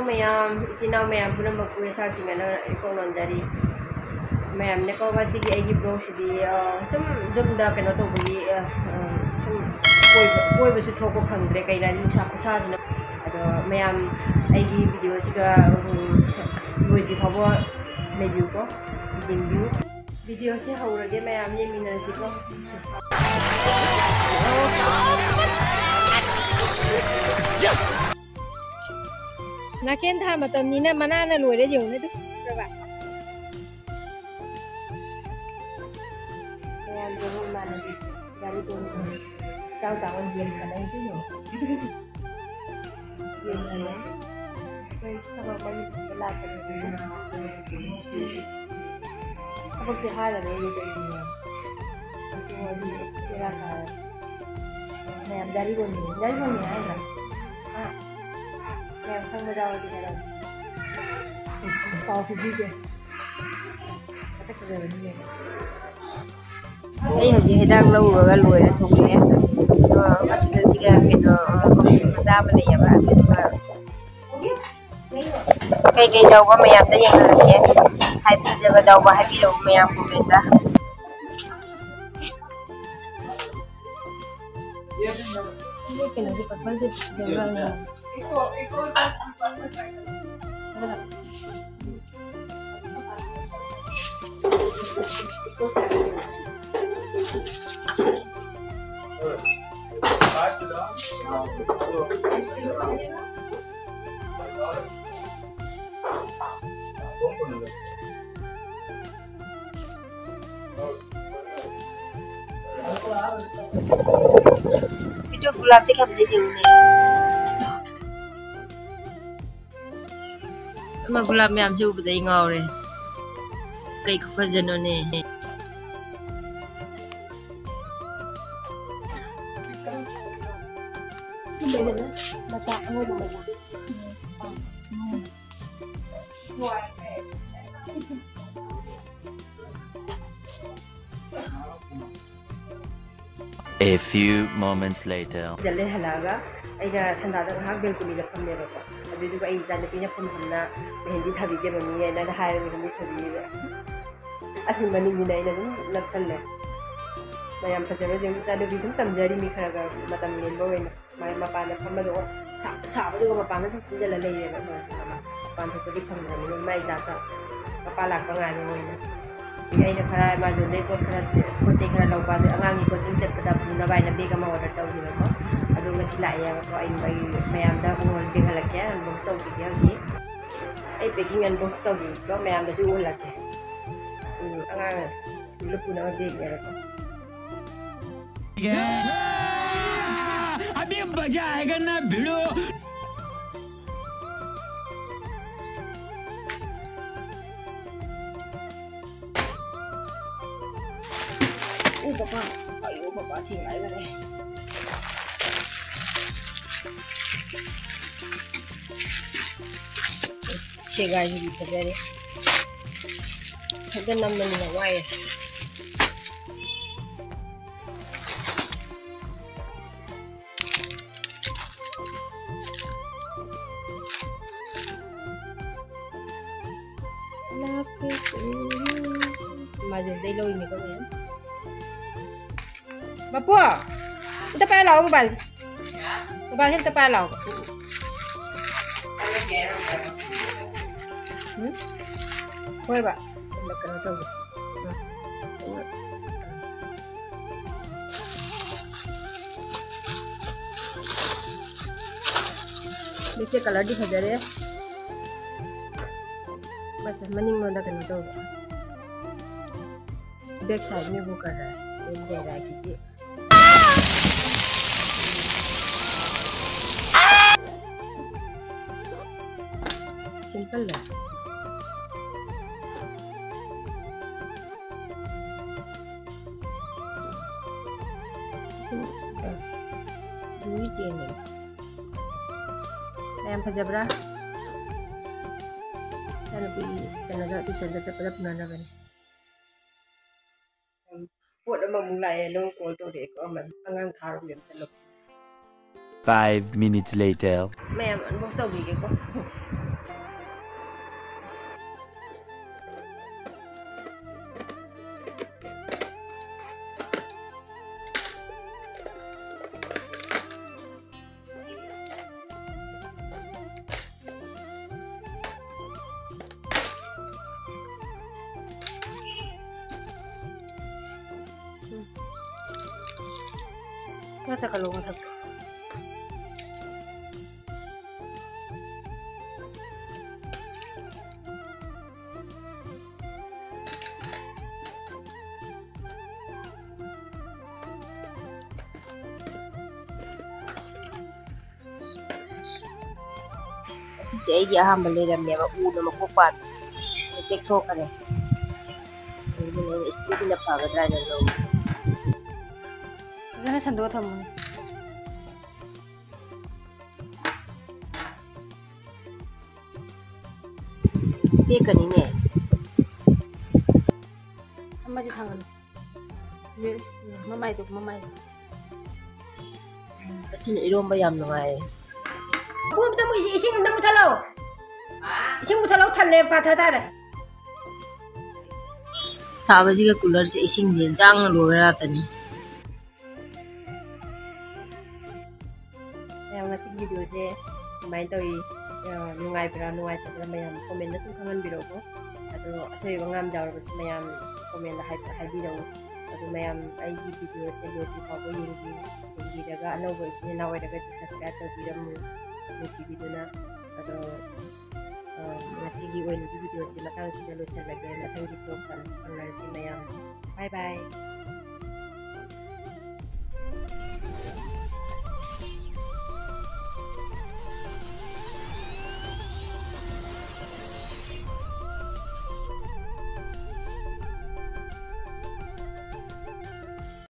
Hello ma'am, isinau ma'am puna maku esa singana iko nonjari. Ma'am ne ko gasi gi egi blog si di sum jumda keno to buli sum koi besu thoko phangdre kai rani nusa khusa sina. Ado ma'am egi video siga loi di phabo review ko review video se haurage ma'am ye minarasi ko. Naken tha matam ni na mana na loi de jong ne du ba ma'am je ho mana bis gari ko chao chao on game khanai tu no game khanai kai thaba mari la ka thaba ke ha la ne ye kai ni to ni kira ka ma'am jari ko ni ai na ma'am khang ba jaw di na pa fu bi ke ta ka ni ne ai hoji hedang lâu rồi ga loi ra thong ne to at ke siga ke no ja ba ne ya ba kai kai jaw ba mayam da yang la ke hai pi je ba jaw ba hai pi ro mayam ko ben da ये के ना जी पप्पा जे जंगल में iko video gulab se kham je jeng ne ma gulab me am se u bdai ngaw re kai khu phajano ne baca ngồi mà A few moments later. Dalle halaga aida sanda da hak bel kuni da phamne ro ko adu du ai zan pina pham hamna mehendi thabi ke mami ai na hair mehendi thabi asim mani ni nai na dum lakchalle mayam phajaba jeng cha du bisum tamjari mi kharaga matam len bo wena mai mapa na pham do sa ba do mapa na thum jala le le ba pan thu di pham ni mai ja ta mapa lak ba ngai bo wena ai na khara ma jo le ko khara ko che khara law ba de angang ni ko sing chat da na bai na be ka ma order taw ni ko adu ngasi la ya ko ai bai mayam da ul jeng halak ya box taw ki ya ji ai packing and box taw ki ko mayam da si ul lak angang school pu na be ya ko अभी मजा आएगा ना भिड़ो papa ayo papa thing ai ba ne che ga ji ta re ta nam nam na wai Maju dai loi ni ko ne Bapu kita pa lau bal bal kita pa lau Koi ba makan to देखिए colour दी खजर है बस मनिंग में दे तो back side में वो कर रहा है दे रहा है कि सिंपल है दूरी चेन मैम फजबरा tapi Canada tu saya dah cepat pernah nak ni. Buat nama mulai long call tu dek, aman angang tharum yang telok. 5 minutes later. Ma'am, ano gusto bigay ko? น่าจะกระโหลกมาทักsi ay aham balik dan memang udah makupat TikTok kan ya ini yang istri sila pagadra na lo sana sando thamu te kani ne amma ji thangan mamai to mamai asina iromba yam nungai Buat tamu isi ndak mutalau. Isi mutalau thalle patha tare. Sabaji ka cooler se ising din jang logara tani. Yang ngasih video se main tawi nungai tabra mayam komen na kangan biro ko. Ado asoi bangam jawra ko mayam komen na hai biro. Ado mayam ai video se yo ti pa ko yuri daga ano ko isi na wai daga subscribe to biro si video na atau ngasih giveaway video sila tahu sudah lusa lagi matang gitu kan si mayam bye bye